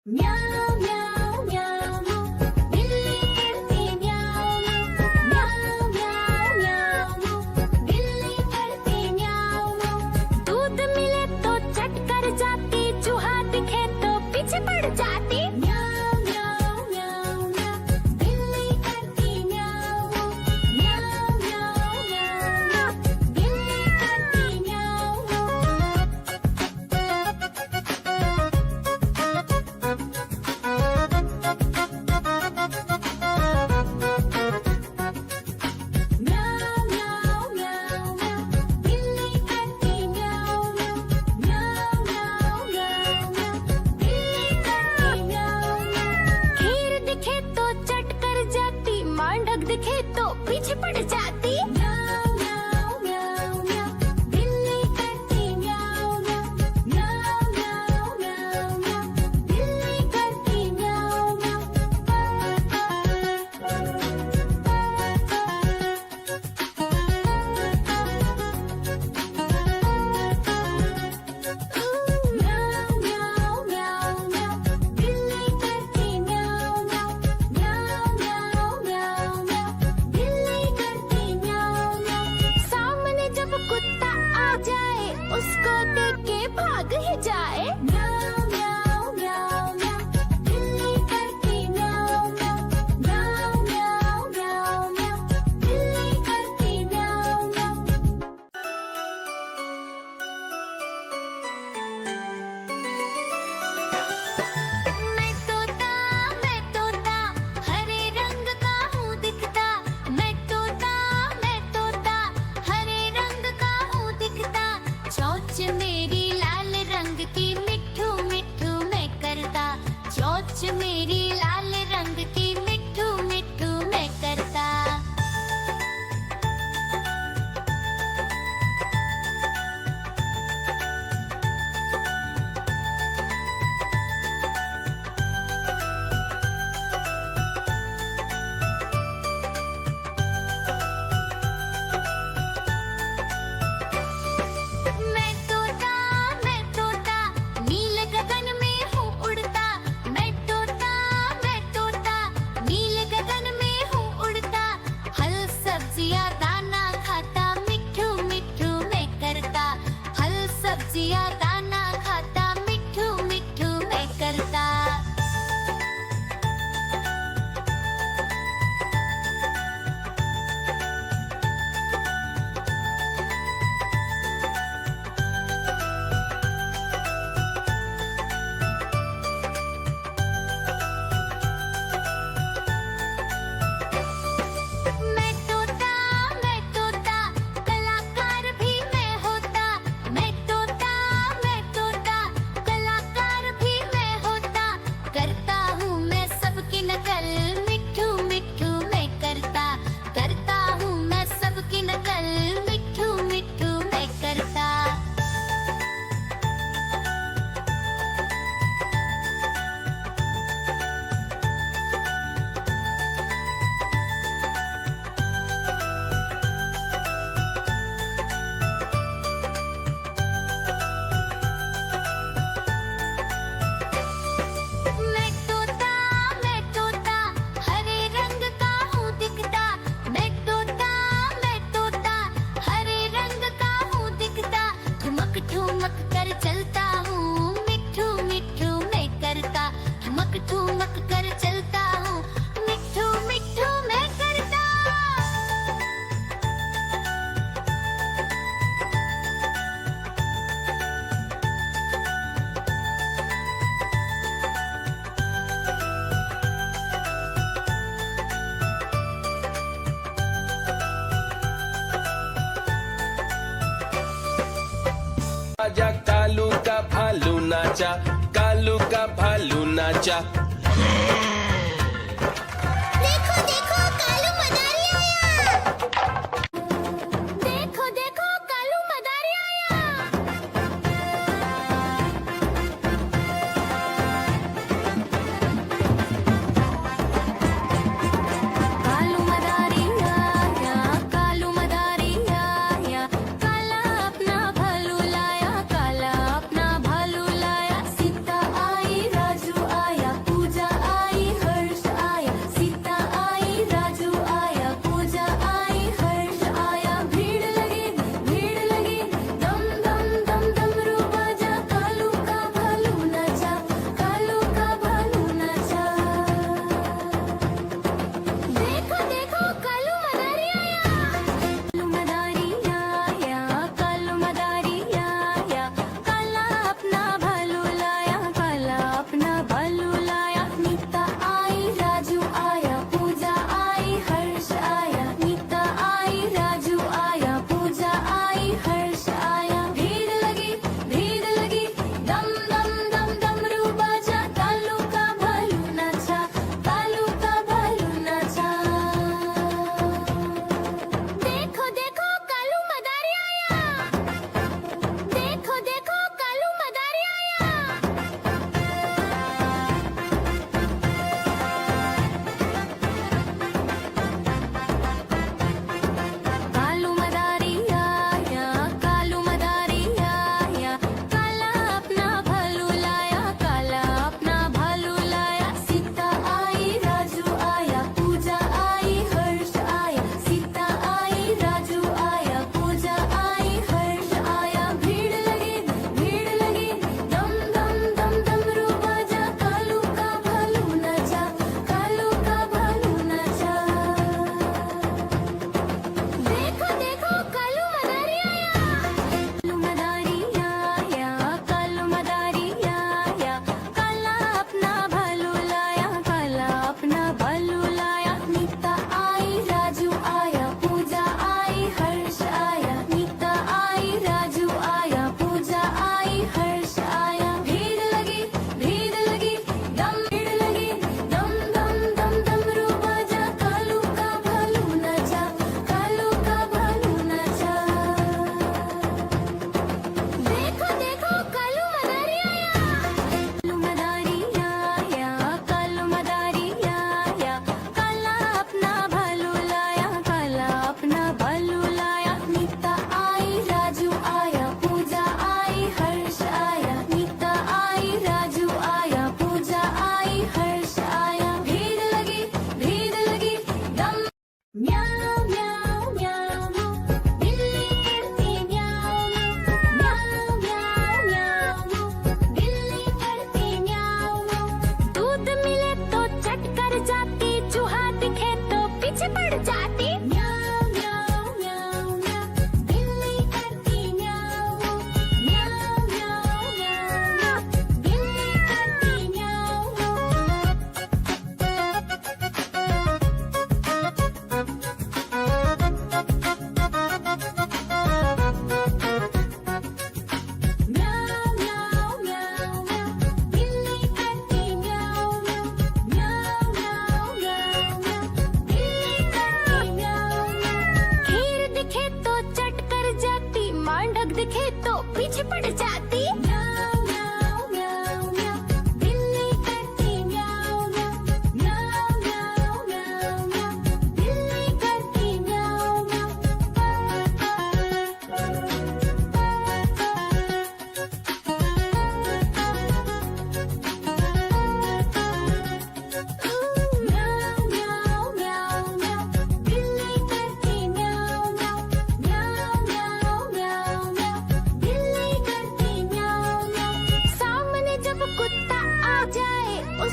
म्याऊ म्याऊ म्याऊ म्याऊ, बिल्ली करती म्याऊ म्याऊ म्याऊ म्याऊ म्याऊ, बिल्ली करती म्याऊ म्याऊ। दूध मिले तो चट कर जाती, चूहा दिखे तो पीछे पड़ जाती। म्याऊ म्याऊ म्याऊ म्याऊ, बिल्ली करती म्याऊ म्याऊ म्याऊ म्याऊ म्याऊ, बिल्ली करती म्याऊ म्याऊ म्याऊ म्याऊ म्याऊ, बिल्ली करती म्याऊ म्याऊ म्याऊ म्याऊ म्याऊ, बिल्ली करती म्याऊ म्याऊ। खीर दिखे तो चट कर जाती, मांडक दिखे तो पीछे पड़ जाती। म्याऊ म्याऊ म्याऊ म्याऊ, बिल्ली करती म्याऊ म्याऊ म्याऊ म्याऊ म्याऊ, बिल्ली करती म्याऊ म्याऊ म्याऊ म्याऊ म्याऊ, बिल्ली करती म्याऊ म्याऊ म्याऊ म्याऊ म्याऊ, बिल्ली करती म्याऊ म्याऊ। सामने जब कुत्ता आ जाए, उसको देख के भाग ही जाए। म्याऊ म्याऊ म्याऊ म्याऊ, बिल्ली करती म्याऊ म्याऊ म्याऊ म्याऊ म्याऊ, बिल्ली करती म्याऊ म्याऊ। मैं तोता हरे रंग का हूँ दिखता। मैं तोता हरे रंग का हूँ दिखता। चोंच मेरी लाल रंग की, मिट्ठू मिट्ठू मैं करता। चोंच मेरी लाल रंग की, मिट्ठू मिट्ठू मैं करता। मैं तोता नील गगन में हूँ उड़ता। मैं तोता नील गगन में हूँ उड़ता। फल सब्जियाँ दाना खाता, मिट्ठू मिट्ठू मैं करता। फल सब्जियाँ दाना खाता, मिट्ठू मिट्ठू मैं करता। मैं तोता कलाकार भी मैं होता। मैं तोता कलाकार भी मैं होता। करता हूँ मैं सबकी नकल, मिट्ठू मिट्ठू मैं करता। करता हूँ मैं सबकी नकल, मिट्ठू मिट्ठू मैं करता। मैं तोता हरे रंग का हूँ दिखता। मैं तोता हरे रंग का हूँ दिखता। ठुमक ठुमक कर चलता हूँ, मिट्ठू मिट्ठू मैं करता। ठुमक ठुमक कर चलता हूँ, मिट्ठू मिट्ठू मैं करता। आजा कालू का भालू नाचा, कालू का भालू नाचा। देखो देखो कालू मदारी आया। देखो देखो कालू मदारी आया। कालू मदारी आया, कालू मदारी आया। काला अपना भालू लाया, काला अपना भालू लाया। सीता आई राजू आया।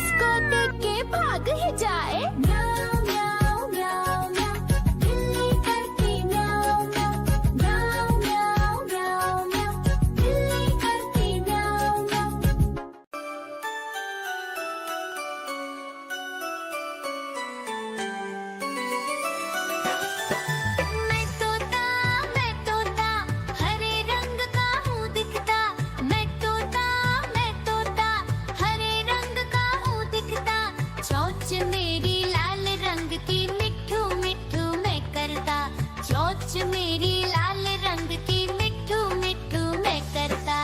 उसको देख के भाग ही जाए। म्याऊं म्याऊं म्याऊं म्याऊं, बिल्ली करती म्याऊं म्याऊं। म्याऊं म्याऊं म्याऊं म्याऊं, बिल्ली करती म्याऊं म्याऊं। मैं तोता हरे रंग का हूँ दिखता। मैं तोता हरे रंग का हूँ दिखता। चोंच मेरी लाल रंग की मिट्ठू मिट्ठू मैं करता। चोंच मेरी लाल रंग की मिट्ठू मिट्ठू मैं करता।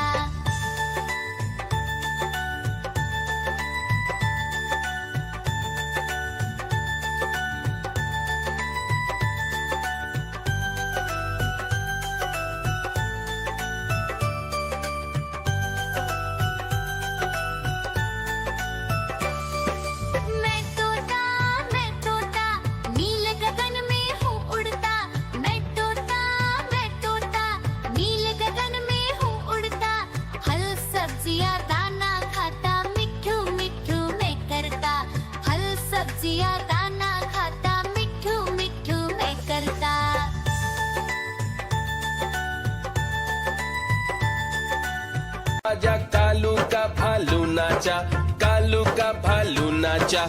मैं तोता नील गगन में हूँ उड़ता। मैं तोता नील गगन में हूँ उड़ता। फल सब्जियाँ दाना खाता, मिट्ठू मिट्ठू मैं करता। फल सब्जियाँ दाना खाता, मिट्ठू मिट्ठू मैं करता। आजा कालू का भालू नाचा, कालू का भालू नाचा।